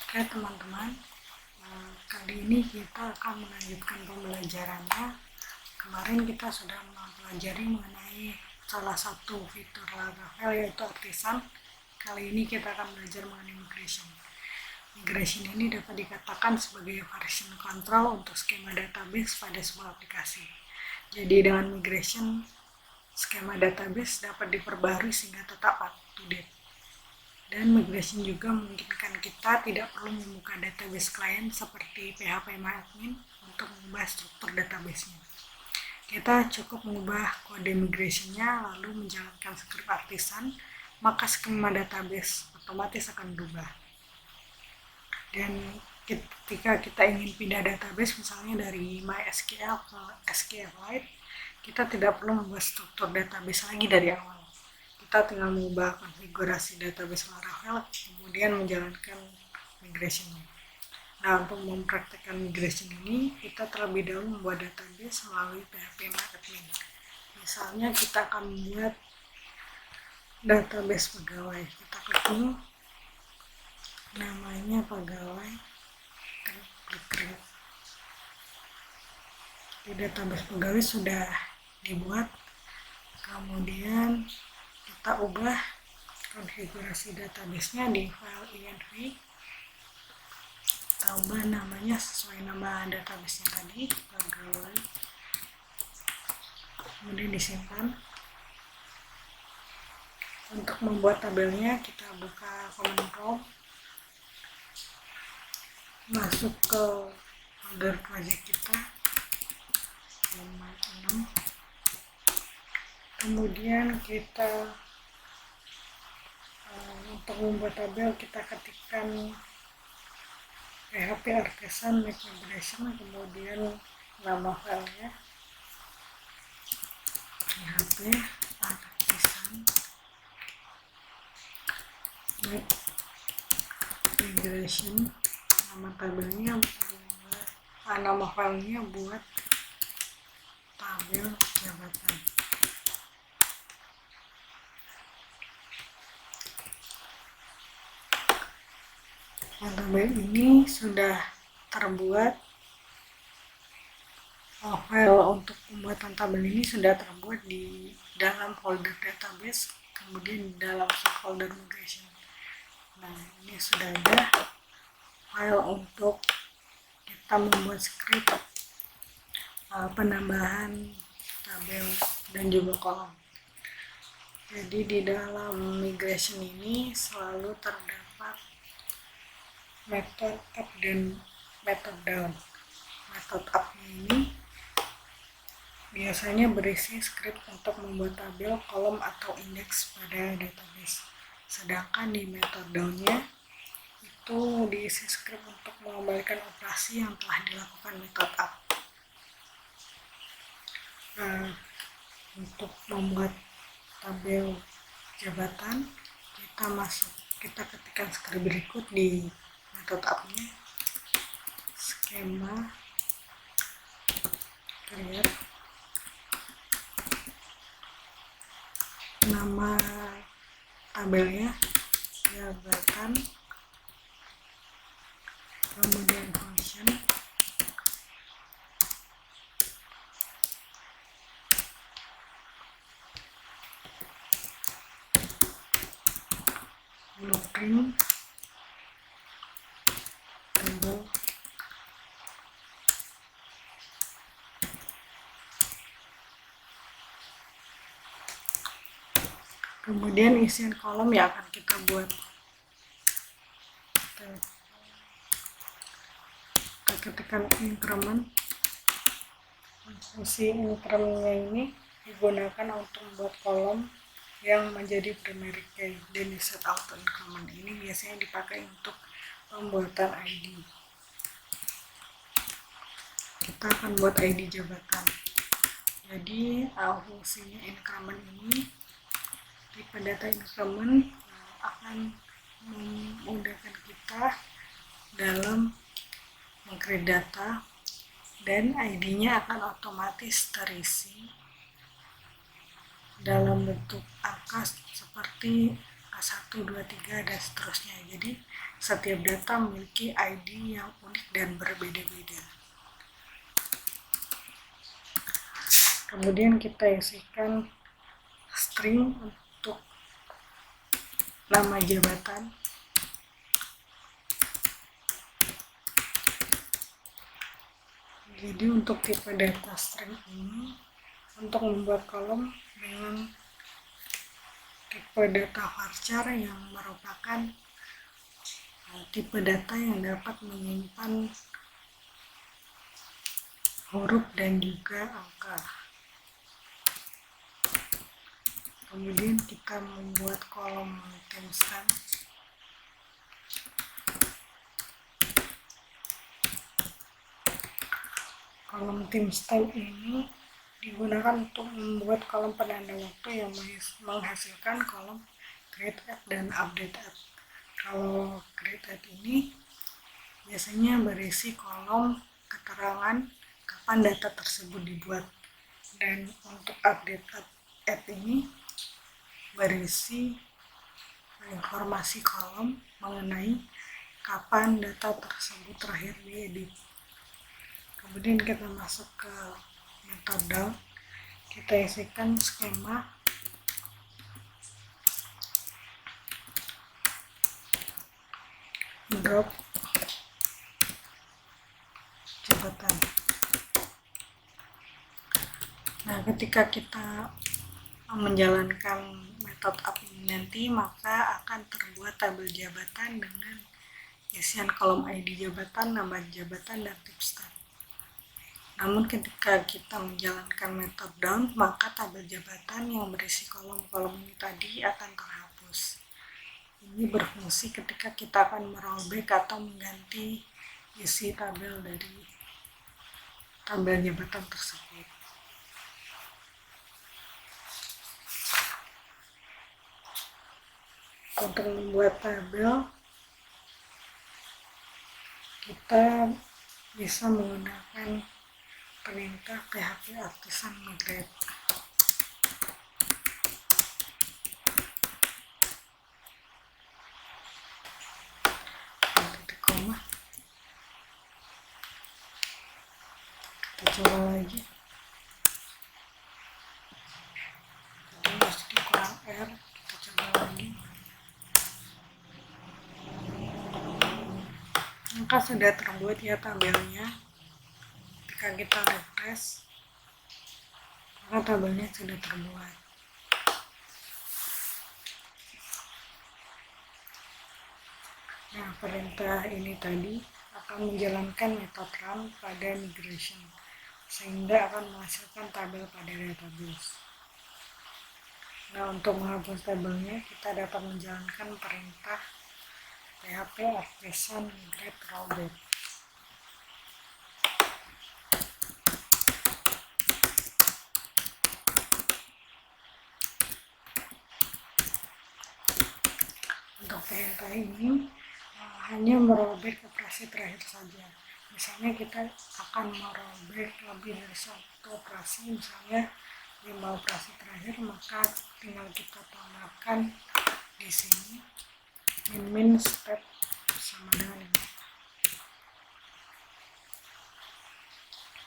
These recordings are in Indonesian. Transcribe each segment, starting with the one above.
Oke teman-teman, kali ini kita akan melanjutkan pembelajarannya. Kemarin kita sudah mempelajari mengenai salah satu fitur Laravel yaitu artisan. Kali ini kita akan belajar mengenai migration. Migration ini dapat dikatakan sebagai version control untuk skema database pada sebuah aplikasi. Jadi dengan migration, skema database dapat diperbarui sehingga tetap up to date. Dan migration juga memungkinkan kita tidak perlu membuka database klien seperti PHPMyAdmin untuk mengubah struktur database-nya. Kita cukup mengubah kode migration-nya lalu menjalankan script artisan, maka skema database otomatis akan berubah. Dan ketika kita ingin pindah database misalnya dari MySQL ke SQLite, kita tidak perlu membuat struktur database lagi dari awal. Kita tinggal mengubah konfigurasi database Laravel, kemudian menjalankan migration. Nah, untuk mempraktikkan migration ini, kita terlebih dahulu membuat database melalui PHPMyAdmin. Misalnya, kita akan membuat database pegawai. Kita klik new, namanya pegawai, klik create. Di database pegawai sudah dibuat, kemudian kita ubah konfigurasi database-nya di file env. Kita ubah namanya sesuai nama database-nya tadi, pegawai. Kemudian disimpan. Untuk membuat tabelnya, kita buka command prompt, masuk ke folder project kita, 6. Kemudian kita untuk membuat tabel kita ketikkan PHP artisan migration, kemudian nama filenya PHP artisan migration, nama tabelnya nama filenya buat tabel jabatan. Tabel ini sudah terbuat, file untuk pembuatan tabel ini sudah terbuat di dalam folder database, kemudian di dalam subfolder migration. Nah, ini sudah ada file untuk kita membuat script penambahan tabel dan juga kolom. Jadi di dalam migration ini selalu terdapat method up dan method down. Method up ini biasanya berisi script untuk membuat tabel, kolom, atau indeks pada database. Sedangkan di method down-nya itu diisi script untuk mengembalikan operasi yang telah dilakukan method up. Untuk membuat tabel jabatan, kita ketikkan script berikut di method up-nya, skema create, nama tabelnya jabatan, kemudian function, blueprint, table, kemudian isian kolom yang akan kita buat. Kita ketikkan increment. Fungsi increment-nya ini digunakan untuk membuat kolom yang menjadi primary key, dan set auto increment ini biasanya dipakai untuk pembuatan ID. Kita akan buat ID jabatan. Jadi fungsinya increment ini, tipe data increment akan memudahkan kita dalam meng-create data, dan ID-nya akan otomatis terisi dalam bentuk angka seperti 1, 2, 3 dan seterusnya. Jadi setiap data memiliki ID yang unik dan berbeda-beda. Kemudian kita isikan string untuk nama jabatan. Jadi untuk tipe data string ini, untuk membuat kolom dengan tipe data varchar yang merupakan tipe data yang dapat menyimpan huruf dan juga angka. Kemudian kita membuat kolom timestamp. Kolom timestamp ini digunakan untuk membuat kolom penanda waktu yang menghasilkan kolom create at dan update at. Kalau create at ini biasanya berisi kolom keterangan kapan data tersebut dibuat, dan untuk update at ini berisi informasi kolom mengenai kapan data tersebut terakhir diedit. Kemudian kita masuk ke metode, kita isikan skema drop jabatan. Nah, ketika kita menjalankan metode up ini nanti, maka akan terbuat tabel jabatan dengan isian kolom ID jabatan, nama jabatan, dan timestamp. Namun ketika kita menjalankan metode down, maka tabel jabatan yang berisi kolom-kolom ini tadi akan terhapus. Ini berfungsi ketika kita akan merobek atau mengganti isi tabel dari tabel jabatan tersebut. Untuk membuat tabel, kita bisa menggunakan perintah PHP Artisan Migrate. Titik koma. Kita coba lagi. Jadi masih kurang R. Kita coba lagi. Maka sudah terbuat ya tabelnya. Ketika kita refresh, maka tabelnya sudah terbuat. Nah, perintah ini tadi akan menjalankan metode run pada migration, sehingga akan menghasilkan tabel pada database. Nah, untuk menghapus tabelnya, kita dapat menjalankan perintah PHP Artisan Migrate Rollback. Untuk perintah ini hanya merobek operasi terakhir saja. Misalnya kita akan merobek lebih dari satu operasi, misalnya 5 operasi terakhir, maka tinggal kita tambahkan di sini min step sama dengan ini.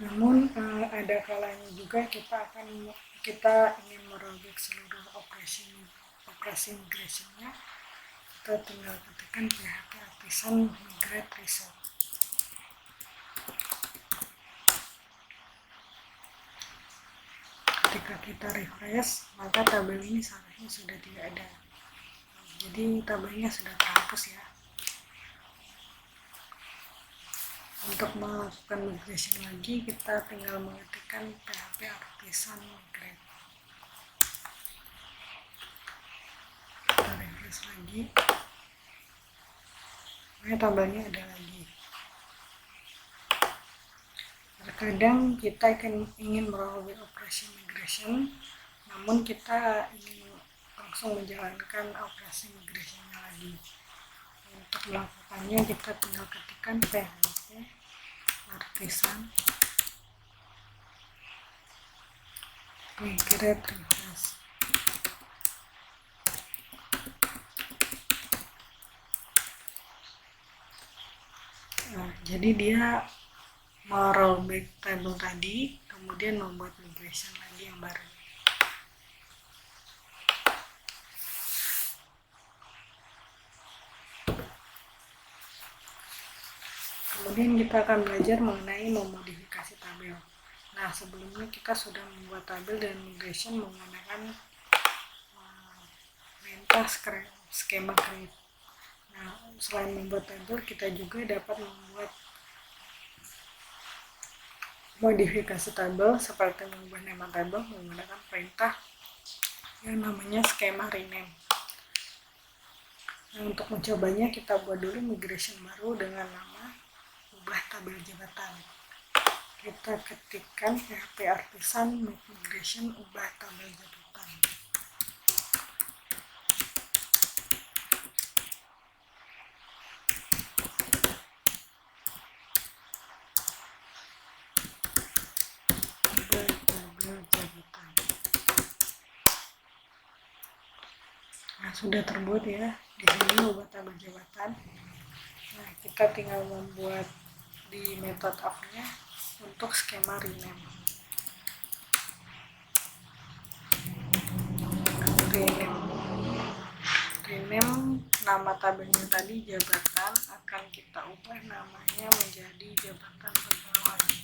Namun ada kalanya juga kita ingin merobek seluruh operasi migrasinya. Kita tinggal ketikkan PHP Artisan Migrate Reset. Ketika kita refresh, maka tabel ini seharusnya sudah tidak ada. Jadi tabelnya sudah terhapus ya. Untuk melakukan migration lagi, kita tinggal mengetikkan PHP Artisan Migrate. Kita refresh lagi. Nah, tabelnya ada lagi. Terkadang kita ingin merobek operasi migration, namun kita ingin langsung menjalankan operasi migrasinya lagi. Untuk melakukannya, kita tinggal ketikkan PHP Artisan Migrate Refresh. Jadi dia merollback tabel tadi, kemudian membuat migration lagi yang baru. Kemudian kita akan belajar mengenai memodifikasi tabel. Nah, sebelumnya kita sudah membuat tabel dan migration menggunakan perintah skema create. Nah, selain membuat tabel, kita juga dapat membuat modifikasi tabel seperti mengubah nama tabel menggunakan perintah yang namanya skema rename. Nah, untuk mencobanya kita buat dulu migration baru dengan nama ubah tabel jabatan. Kita ketikkan PHP artisan migration ubah tabel jabatan. Nah, sudah terbuat ya di sini ubah tabel jabatan. Nah, kita tinggal membuat di metode up-nya untuk skema rename. Rename nama tabelnya tadi jabatan akan kita ubah namanya menjadi jabatan pegawai.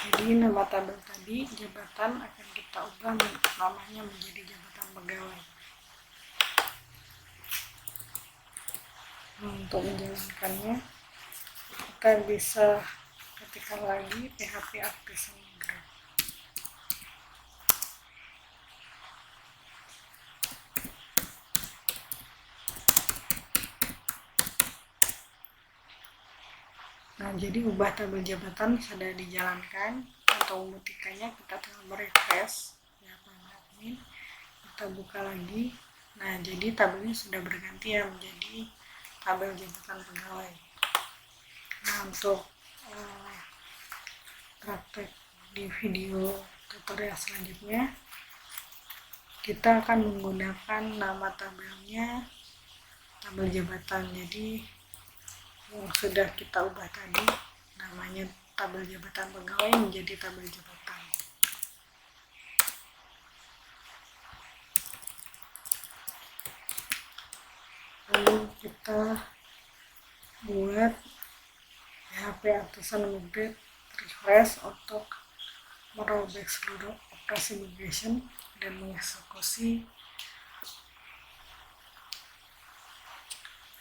Jadi nama tabel tadi jabatan akan kita ubah namanya menjadi jabatan pegawai. Untuk menjalankannya kita bisa ketikkan lagi PHP artisan migrate. Nah, jadi ubah tabel jabatan sudah dijalankan. Untuk membuktikannya kita tinggal merefresh ya admin, kita buka lagi. Nah, jadi tabelnya sudah berganti ya menjadi tabel jabatan pegawai. Nah, untuk praktek di video tutorial selanjutnya kita akan menggunakan nama tabelnya tabel jabatan. Jadi yang sudah kita ubah tadi namanya tabel jabatan pegawai menjadi tabel jabatan. Lalu kita buat PHP artisan migrate refresh untuk merollback seluruh operasi migration dan mengeksekusi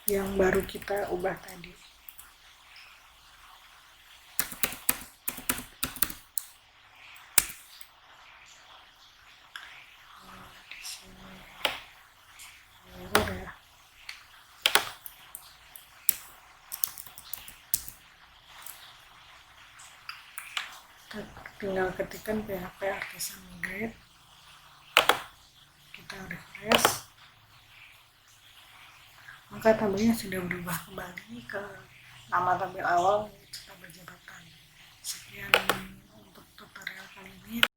yang baru kita ubah tadi. Di sini error ya. Tinggal ketikkan PHP artisan migrate, kita refresh, maka tabelnya sudah berubah kembali ke nama tabel awal yaitu tabel jabatan. Sekian untuk tutorial kali ini.